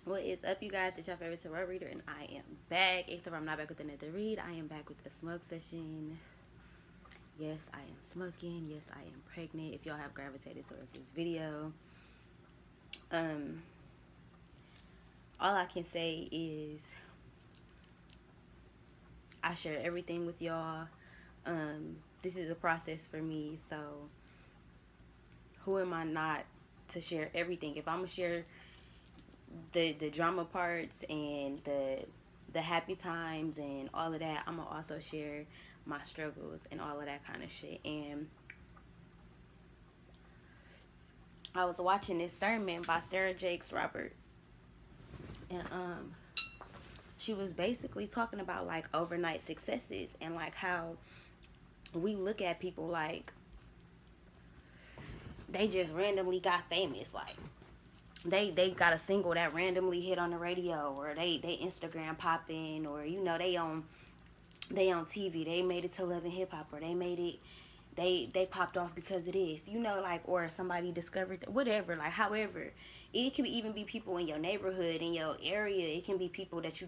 What is up, you guys? It's your favorite tarot reader, and I am back. Except I'm not back with another read. I am back with a smoke session. Yes, I am smoking. Yes, I am pregnant. If y'all have gravitated towards this video, all I can say is I share everything with y'all. This is a process for me, so who am I not to share everything? If I'm gonna share the drama parts and the happy times and all of that, I'm gonna also share my struggles and all of that kind of shit. And I was watching this sermon by Sarah Jakes Roberts, and she was basically talking about like overnight successes and like how we look at people like they just randomly got famous, like they got a single that randomly hit on the radio, or they Instagram popping, or you know they on TV, they made it to Love and Hip Hop, or they made it, they popped off because of this, you know, like, or somebody discovered whatever, like, however, it can even be people in your neighborhood, in your area. It can be people that you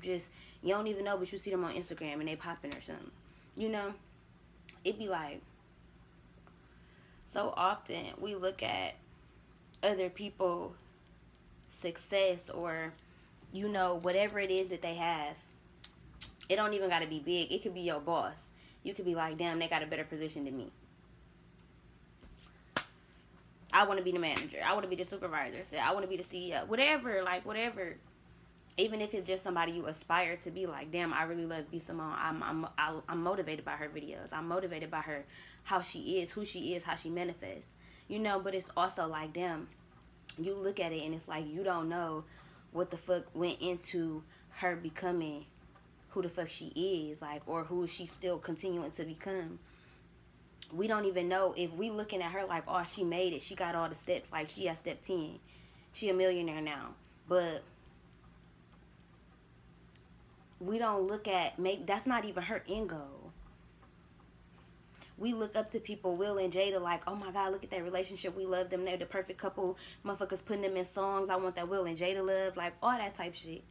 don't even know, but you see them on Instagram and they popping or something, you know. It be like, so often we look at other people success, or you know, whatever it is that they have. It don't even got to be big. It could be your boss. You could be like, damn, they got a better position than me. I want to be the manager. I want to be the supervisor. So I want to be the CEO. Whatever, like, whatever. Even if it's just somebody you aspire to be, like, damn, I really love B. Simone. I'm motivated by her videos. I'm motivated by her, how she is, who she is, how she manifests. You know, but it's also like, damn, you look at it and it's like you don't know what the fuck went into her becoming who the fuck she is, like, or who she's still continuing to become. We don't even know if we looking at her like, oh, she made it, she got all the steps, like she at step 10, she a millionaire now. But we don't look at, maybe that's not even her end goal. We look up to people, Will and Jada, like, oh my God, look at that relationship. We love them. They're the perfect couple. Motherfuckers putting them in songs. I want that Will and Jada love. Like, all that type shit.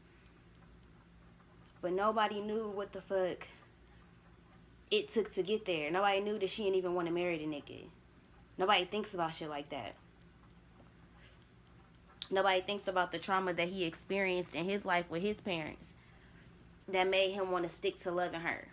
But nobody knew what the fuck it took to get there. Nobody knew that she didn't even want to marry the nigga. Nobody thinks about shit like that. Nobody thinks about the trauma that he experienced in his life with his parents that made him want to stick to loving her.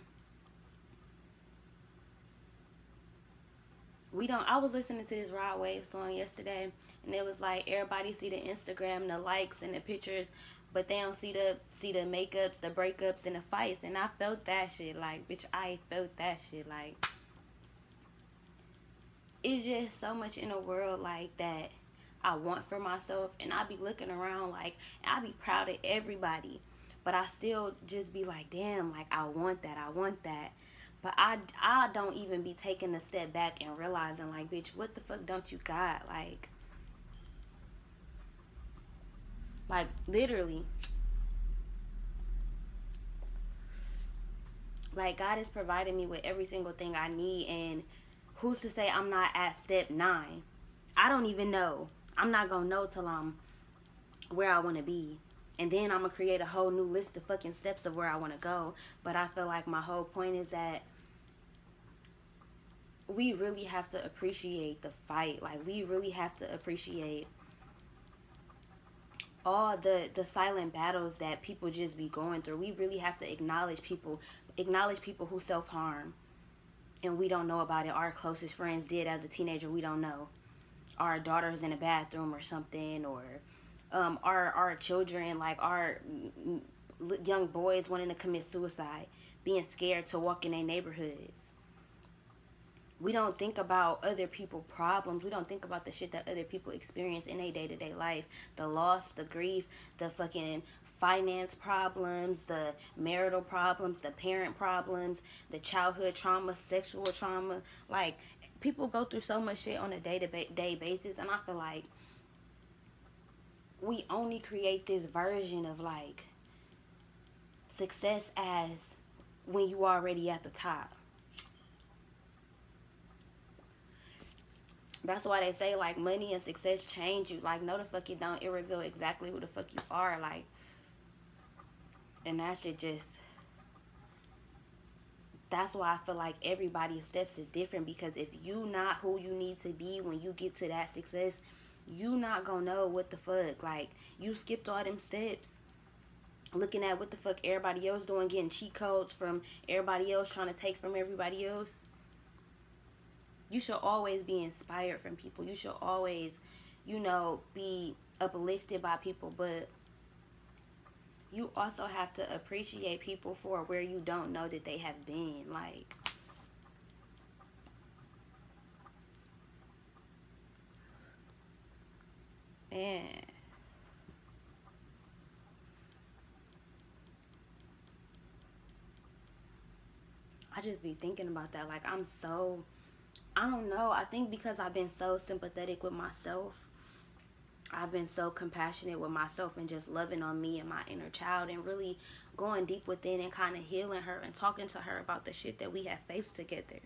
I was listening to this Rod Wave song yesterday, and it was like, everybody see the Instagram, the likes and the pictures, but they don't see the makeups, the breakups, and the fights. And I felt that shit, like, bitch, I felt that shit. Like, it's just so much in the world like that I want for myself, and I be looking around like, I be proud of everybody, but I still just be like, damn, like, I want that, I want that. But I don't even be taking a step back and realizing, like, bitch, what the fuck don't you got? Like literally. Like, God is providing me with every single thing I need, and who's to say I'm not at step 9? I don't even know. I'm not gonna know till I'm where I want to be. And then I'm going to create a whole new list of fucking steps of where I want to go. But I feel like my whole point is that we really have to appreciate the fight. Like, we really have to appreciate all the silent battles that people just be going through. We really have to acknowledge people who self-harm, and we don't know about it. Our closest friends did as a teenager. We don't know. Our daughters in a bathroom or something, or our children, like our young boys wanting to commit suicide, being scared to walk in their neighborhoods. We don't think about other people's problems. We don't think about the shit that other people experience in their day-to-day life. The loss, the grief, the fucking finance problems, the marital problems, the parent problems, the childhood trauma, sexual trauma. Like, people go through so much shit on a day-to-day basis, and I feel like we only create this version of, like, success as when you already at the top. That's why they say, like, money and success change you. Like, no the fuck it don't. It reveal exactly who the fuck you are. Like, and that shit just, that's why I feel like everybody's steps is different. Because if you not who you need to be when you get to that success, you not gonna know what the fuck. Like, you skipped all them steps. Looking at what the fuck everybody else doing, getting cheat codes from everybody else, trying to take from everybody else. You should always be inspired from people. You should always, you know, be uplifted by people. But you also have to appreciate people for where you don't know that they have been. Like, man, I just be thinking about that. Like, I don't know. I think because I've been so sympathetic with myself, I've been so compassionate with myself and just loving on me and my inner child and really going deep within and kind of healing her and talking to her about the shit that we have faced together.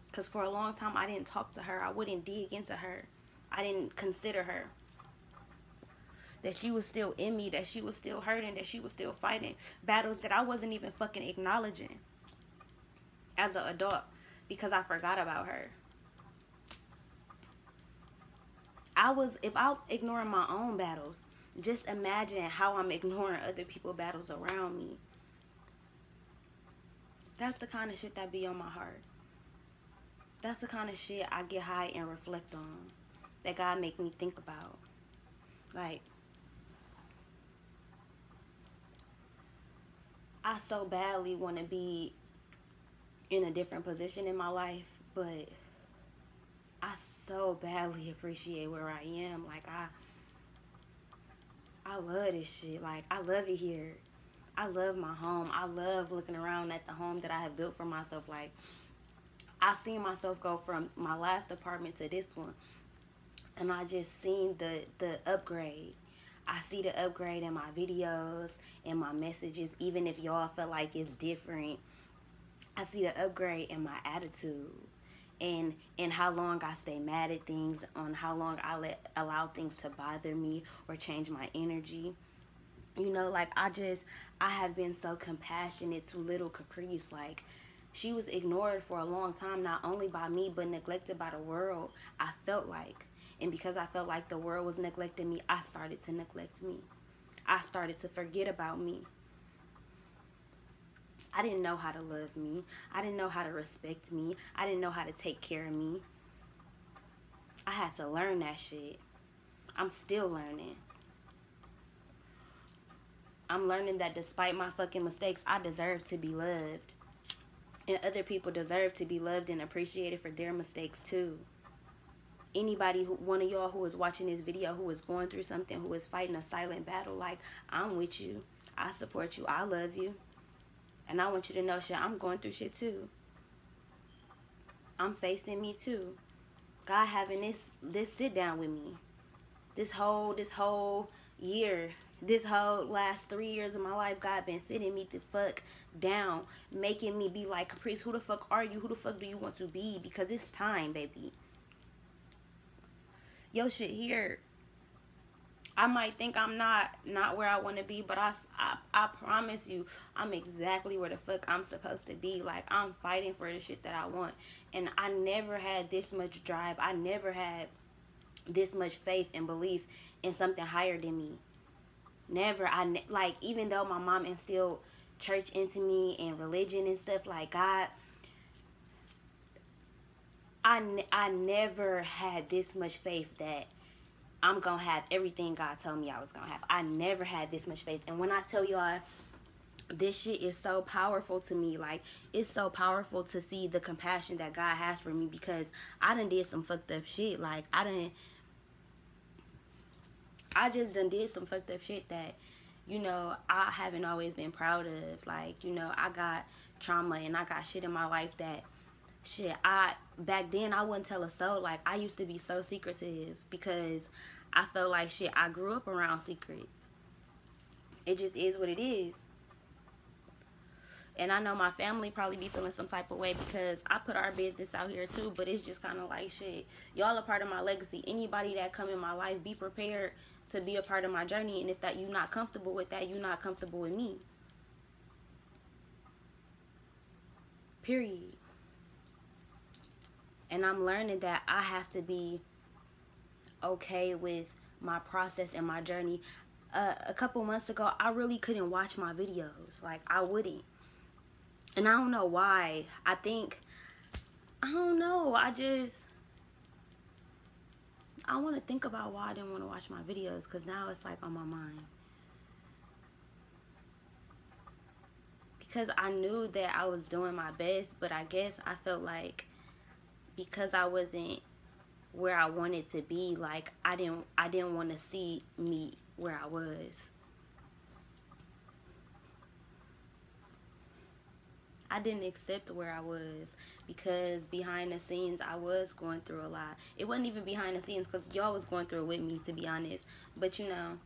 Because for a long time, I didn't talk to her. I wouldn't dig into her. I didn't consider her. That she was still in me, that she was still hurting, that she was still fighting battles that I wasn't even fucking acknowledging as an adult because I forgot about her. If I'm ignoring my own battles, just imagine how I'm ignoring other people's battles around me. That's the kind of shit that be on my heart. That's the kind of shit I get high and reflect on. That God make me think about. Like, I so badly want to be in a different position in my life, but I so badly appreciate where I am. Like, I love this shit. Like, I love it here. I love my home. I love looking around at the home that I have built for myself. Like, I seen myself go from my last apartment to this one, and I just seen the upgrade. I see the upgrade in my videos and my messages, even if y'all feel like it's different. I see the upgrade in my attitude and how long I stay mad at things, on how long I allow things to bother me or change my energy. You know, like, I have been so compassionate to little Caprice. Like, she was ignored for a long time, not only by me, but neglected by the world, I felt like. And because I felt like the world was neglecting me, I started to neglect me. I started to forget about me. I didn't know how to love me. I didn't know how to respect me. I didn't know how to take care of me. I had to learn that shit. I'm still learning. I'm learning that despite my fucking mistakes, I deserve to be loved. And other people deserve to be loved and appreciated for their mistakes too. Anybody, one of y'all who is watching this video, who is going through something, who is fighting a silent battle, like, I'm with you. I support you. I love you. And I want you to know, shit, I'm going through shit too. I'm facing me too. God having this sit down with me. This whole year, this whole last 3 years of my life, God been sitting me the fuck down, making me be like, Caprice, who the fuck are you? Who the fuck do you want to be? Because it's time, baby. Yo, shit here. I might think I'm not where I want to be, but I promise you, I'm exactly where the fuck I'm supposed to be. Like, I'm fighting for the shit that I want. And I never had this much drive. I never had this much faith and belief in something higher than me. Never. Like, even though my mom instilled church into me and religion and stuff, like, God, I never had this much faith that I'm going to have everything God told me I was going to have. I never had this much faith. And when I tell y'all, this shit is so powerful to me. Like, it's so powerful to see the compassion that God has for me, because I done did some fucked up shit. Like, I just done did some fucked up shit that, you know, I haven't always been proud of. Like, you know, I got trauma and I got shit in my life that, shit, back then I wouldn't tell a soul. Like, I used to be so secretive because I felt like, shit, I grew up around secrets. It just is what it is. And I know my family probably be feeling some type of way because I put our business out here too, but it's just kind of like, shit, y'all are part of my legacy. Anybody that come in my life, be prepared to be a part of my journey. And if that you not comfortable with that, you not comfortable with me. Period. And I'm learning that I have to be okay with my process and my journey. A couple months ago, I really couldn't watch my videos. Like, I wouldn't. And I don't know why. I don't know. I want to think about why I didn't want to watch my videos, because now it's like on my mind. Because I knew that I was doing my best, but I guess I felt like because I wasn't where I wanted to be, like I didn't want to see me where I was. I didn't accept where I was because behind the scenes I was going through a lot. It wasn't even behind the scenes because y'all was going through it with me, to be honest. But you know,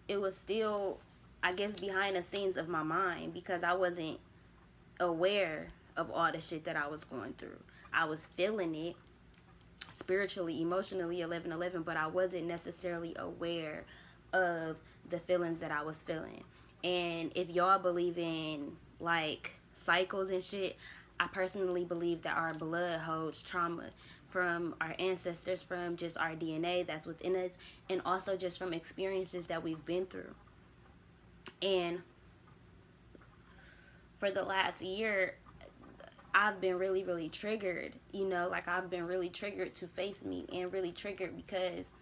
it was still, I guess, behind the scenes of my mind because I wasn't aware of all the shit that I was going through. I was feeling it spiritually, emotionally, 11/11, but I wasn't necessarily aware of the feelings that I was feeling. And if y'all believe in like cycles and shit, I personally believe that our blood holds trauma from our ancestors, from just our DNA that's within us, and also just from experiences that we've been through. And for the last year, I've been really, really triggered, you know, like I've been really triggered to face me, and really triggered because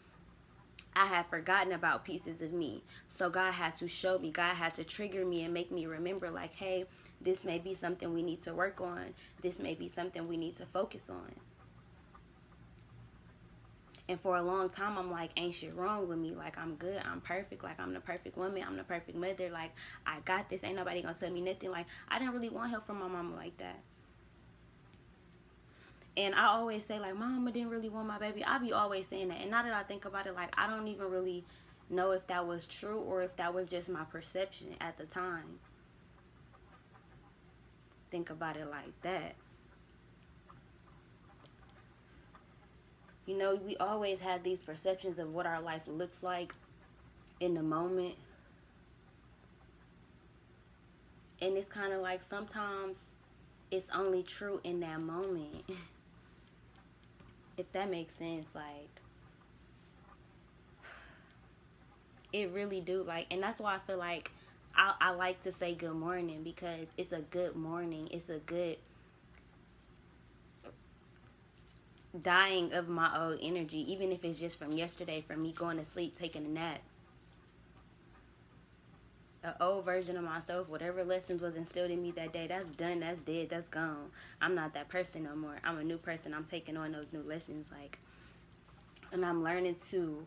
I had forgotten about pieces of me. So God had to show me, God had to trigger me and make me remember, like, hey, this may be something we need to work on. This may be something we need to focus on. And for a long time, I'm like, ain't shit wrong with me. Like, I'm good. I'm perfect. Like, I'm the perfect woman. I'm the perfect mother. Like, I got this. Ain't nobody gonna tell me nothing. Like, I didn't really want help from my mama like that. And I always say, like, my mama didn't really want my baby. I be always saying that. And now that I think about it, like, I don't even really know if that was true or if that was just my perception at the time. Think about it like that. You know, we always have these perceptions of what our life looks like in the moment. And it's kind of like sometimes it's only true in that moment. If that makes sense, like, it really do. Like, and that's why I feel like I like to say good morning, because it's a good morning. It's a good dying of my old energy, even if it's just from yesterday, from me going to sleep, taking a nap. An old version of myself, whatever lessons was instilled in me that day, that's done, that's dead, that's gone. I'm not that person no more. I'm a new person. I'm taking on those new lessons, like, and I'm learning to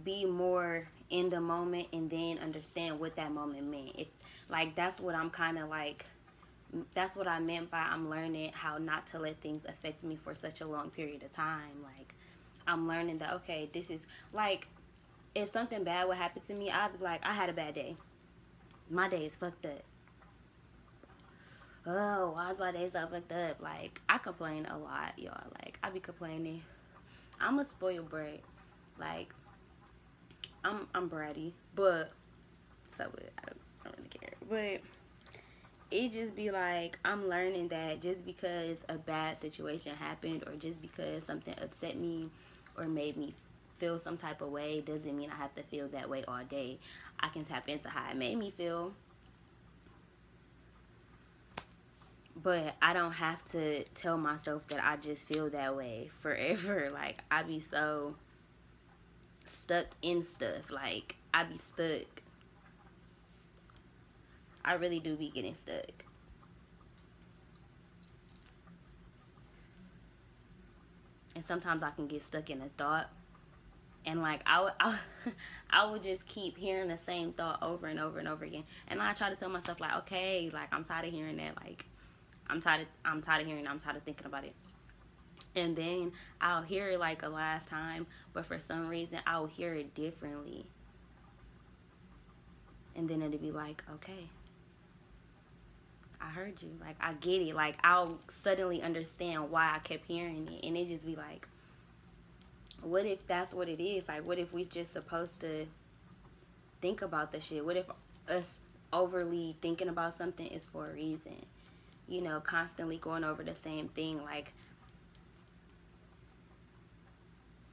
be more in the moment and then understand what that moment meant. If, like, that's what I'm kind of like, that's what I meant by I'm learning how not to let things affect me for such a long period of time. Like, I'm learning that, okay, this is, like, if something bad would happen to me, I'd be like, I had a bad day. My day is fucked up. Oh, why is my day so fucked up? Like, I complain a lot, y'all. Like, I be complaining. I'm a spoiled brat. Like, I'm bratty, but so I don't really care. But it just be like, I'm learning that just because a bad situation happened, or just because something upset me or made me feel some type of way, doesn't mean I have to feel that way all day. I can tap into how it made me feel, but I don't have to tell myself that I just feel that way forever. Like, I be so stuck in stuff. Like, I be stuck. I really do be getting stuck. And sometimes I can get stuck in a thought, and like I would just keep hearing the same thought over and over and over again. And I try to tell myself, like, okay, like, I'm tired of hearing that. Like, I'm tired of hearing it. I'm tired of thinking about it. And then I'll hear it like a last time, but for some reason I'll hear it differently. And then it'll be like, okay, I heard you. Like, I get it. Like, I'll suddenly understand why I kept hearing it. And it just be like, what if that's what it is? Like, what if we just supposed to think about the shit? What if us overly thinking about something is for a reason? You know, constantly going over the same thing. Like,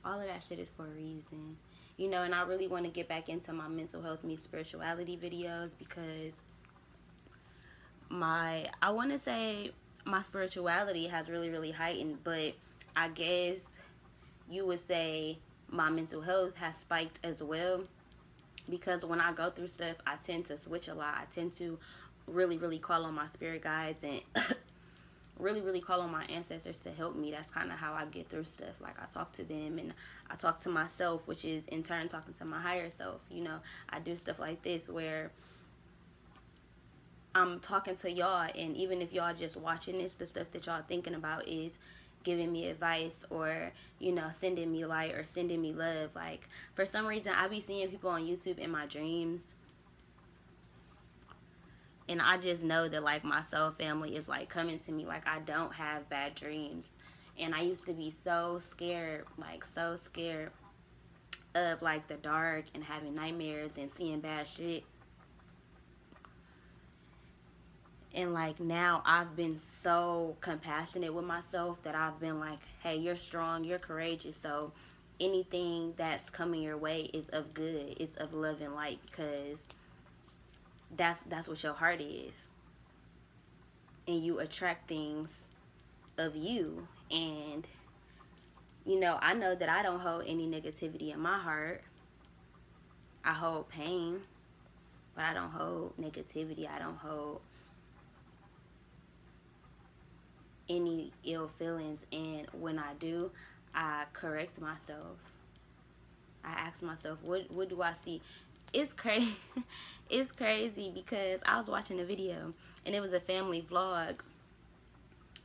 all of that shit is for a reason. You know, and I really want to get back into my mental health meets spirituality videos, because I want to say my spirituality has really, really heightened, but I guess you would say my mental health has spiked as well, because when I go through stuff, I tend to switch a lot. I tend to really, really call on my spirit guides and really, really call on my ancestors to help me. That's kind of how I get through stuff. Like, I talk to them and I talk to myself, which is in turn talking to my higher self. You know, I do stuff like this where I'm talking to y'all, and even if y'all just watching this, the stuff that y'all thinking about is giving me advice, or, you know, sending me light or sending me love. Like, for some reason, I be seeing people on YouTube in my dreams, and I just know that, like, my soul family is, like, coming to me. Like, I don't have bad dreams. And I used to be so scared, like, so scared of, like, the dark and having nightmares and seeing bad shit. And, like, now I've been so compassionate with myself that I've been like, hey, you're strong, you're courageous. So anything that's coming your way is of good. It's of love and light, because that's what your heart is. And you attract things of you. And, you know, I know that I don't hold any negativity in my heart. I hold pain, but I don't hold negativity. I don't hold any ill feelings. And when I do, I correct myself. I ask myself, what do I see? It's crazy. It's crazy, because I was watching a video and it was a family vlog,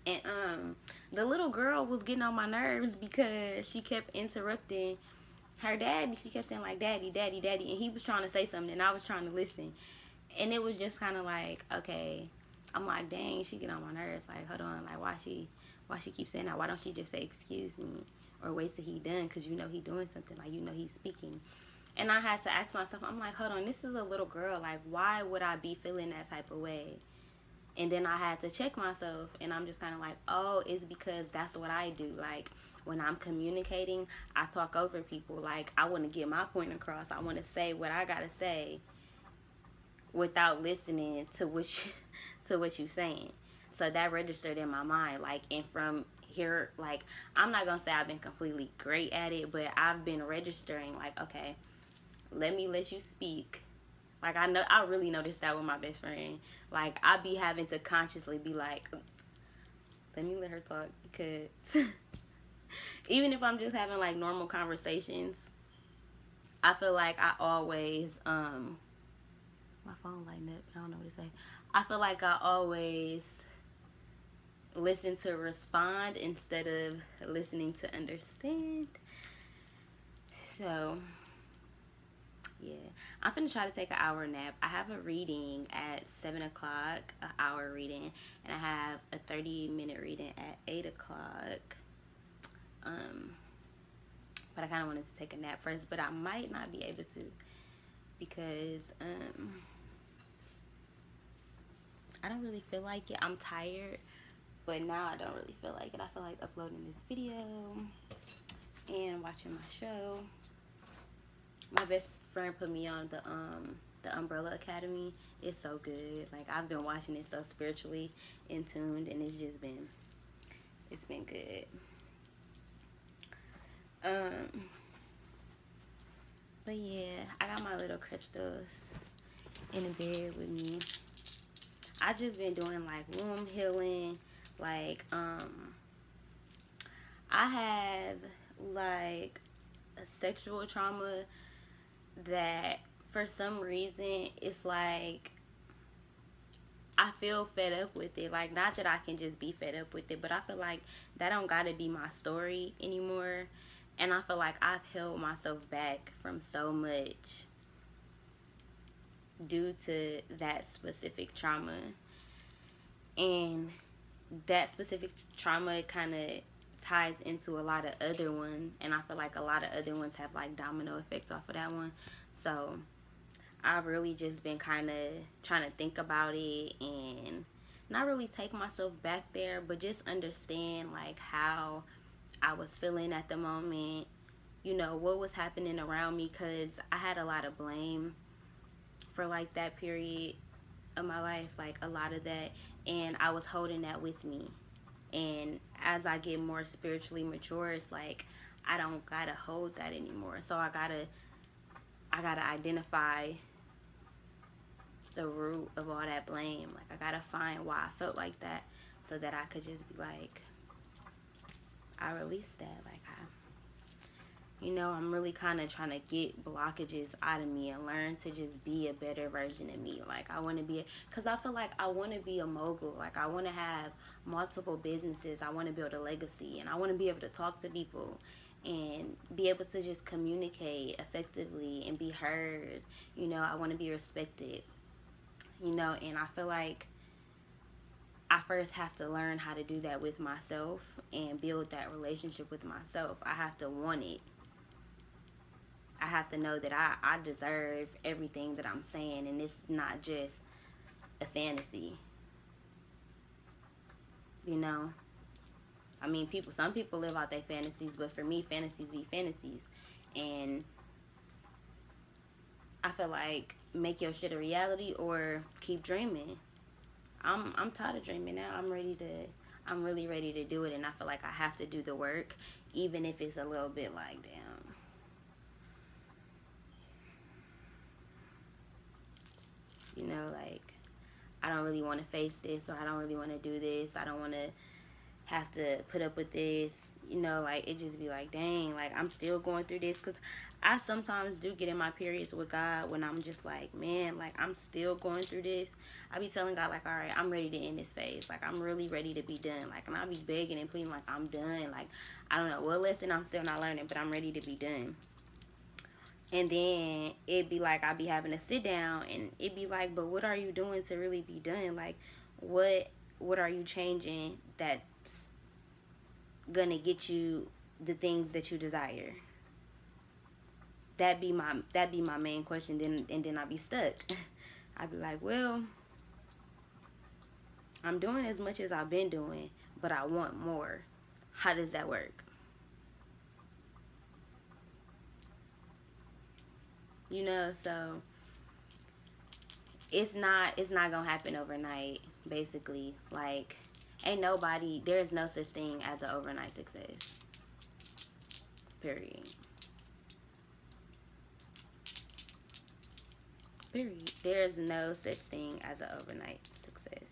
and the little girl was getting on my nerves because she kept interrupting her dad, and she kept saying, like, daddy, daddy, daddy, and he was trying to say something and I was trying to listen, and it was just kind of like, okay, I'm like, dang, she get on my nerves. Like, hold on, like, why she keep saying that? Why don't she just say excuse me, or wait till he done, because you know he doing something, like, you know he's speaking. And I had to ask myself, I'm like, hold on, this is a little girl. Like, why would I be feeling that type of way? And then I had to check myself, and I'm just kind of like, oh, it's because that's what I do. Like, when I'm communicating, I talk over people. Like, I want to get my point across. I want to say what I got to say without listening to what you're saying. So that registered in my mind. Like, and from here, like, I'm not going to say I've been completely great at it, but I've been registering, like, okay, let me let you speak. Like, I really noticed that with my best friend. Like, I be having to consciously be like, let me let her talk, because even if I'm just having, like, normal conversations, I feel like I always, my phone lighting up, I don't know what to say. I feel like I always listen to respond instead of listening to understand. So, yeah, I'm finna try to take an hour nap. I have a reading at 7 o'clock, an hour reading, and I have a 30-minute reading at 8 o'clock. But I kind of wanted to take a nap first, but I might not be able to, because I don't really feel like it. I'm tired, but now I don't really feel like it. I feel like uploading this video and watching my show. My best friend put me on the Umbrella Academy. It's so good. Like, I've been watching it so spiritually in tuned, and it's been good. But yeah, I got my little crystals in the bed with me. I just been doing, like, womb healing. Like, I have, like, a sexual trauma that for some reason it's like I feel fed up with it. Like, not that I can just be fed up with it, but I feel like that don't gotta be my story anymore. And I feel like I've held myself back from so much due to that specific trauma. And that specific trauma kind of ties into a lot of other ones, and I feel like a lot of other ones have like domino effects off of that one. So I've really just been kind of trying to think about it and not really take myself back there, but just understand like how I was feeling at the moment, you know, what was happening around me, because I had a lot of blame for like that period of my life, like a lot of that, and I was holding that with me. And as I get more spiritually mature, it's like I don't gotta hold that anymore. So I gotta identify the root of all that blame. Like I gotta find why I felt like that, so that I could just be like, I released that. Like I'm really kind of trying to get blockages out of me and learn to just be a better version of me. Like I want to be, because I feel like I want to be a mogul. Like I want to have multiple businesses. I want to build a legacy, and I want to be able to talk to people and be able to just communicate effectively and be heard. I want to be respected, and I feel like I first have to learn how to do that with myself and build that relationship with myself. I have to want it. I have to know that I deserve everything that I'm saying, and it's not just a fantasy. I mean, some people live out their fantasies, but for me, fantasies be fantasies. And I feel like make your shit a reality or keep dreaming. I'm tired of dreaming now. I'm really ready to do it, and I feel like I have to do the work, even if it's a little bit like, damn. Like, I don't really want to face this, or I don't really want to do this. I don't want to have to put up with this. Like, it just be like, dang, like, I'm still going through this. Because I sometimes do get in my periods with God when I'm just like, man, like, I'm still going through this. I be telling God, like, all right, I'm ready to end this phase. Like, I'm really ready to be done. Like, and I be begging and pleading, like, I'm done. Like, I don't know what lesson I'm still not learning, but I'm ready to be done. And then it'd be like, I'd be having to sit down, and it'd be like, but what are you doing to really be done? Like, what are you changing that's gonna get you the things that you desire? That'd be my main question. Then I'd be stuck. I'd be like, well, I'm doing as much as I've been doing, but I want more. How does that work? So it's not gonna happen overnight, basically. Like, there's no such thing as an overnight success, period. There's no such thing as an overnight success.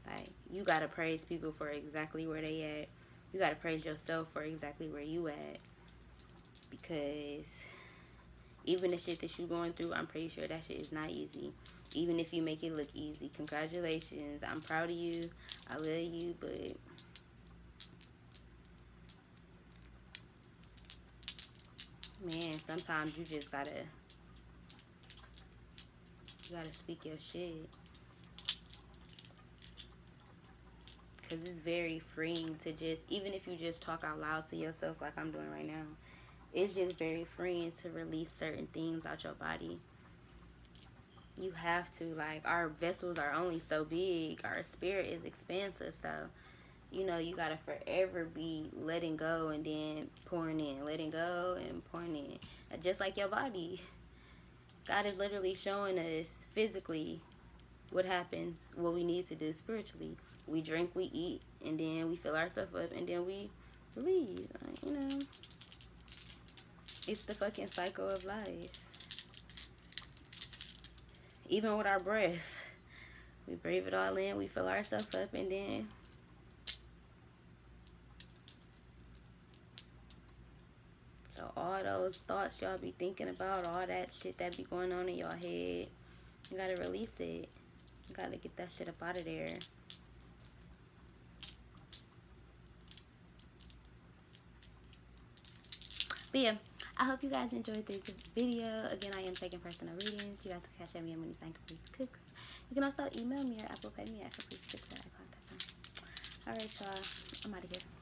Like, you gotta praise people for exactly where they at. You gotta praise yourself for exactly where you at. Because even the shit that you're going through, I'm pretty sure that shit is not easy. Even if you make it look easy, congratulations. I'm proud of you. I love you, but man, sometimes you just gotta speak your shit. Because it's very freeing to just, even if you just talk out loud to yourself like I'm doing right now, it's just very freeing to release certain things out your body. You have to. Like, our vessels are only so big. Our spirit is expansive. So, you gotta forever be letting go and then pouring in. Letting go and pouring in. Just like your body. God is literally showing us physically what happens, what we need to do spiritually. We drink, we eat, and then we fill ourselves up, and then we leave. It's the fucking cycle of life. Even with our breath, we breathe it all in, we fill ourselves up, and then so all those thoughts y'all be thinking about, all that shit that be going on in your head, you gotta release it. You gotta get that shit up out of there. But yeah, I hope you guys enjoyed this video. Again, I am taking personal readings. You guys can catch me at Money Sign CapriceCooks. You can also email me or Apple Pay me at CapriceCooks@icloud.com. Alright, y'all. I'm out of here.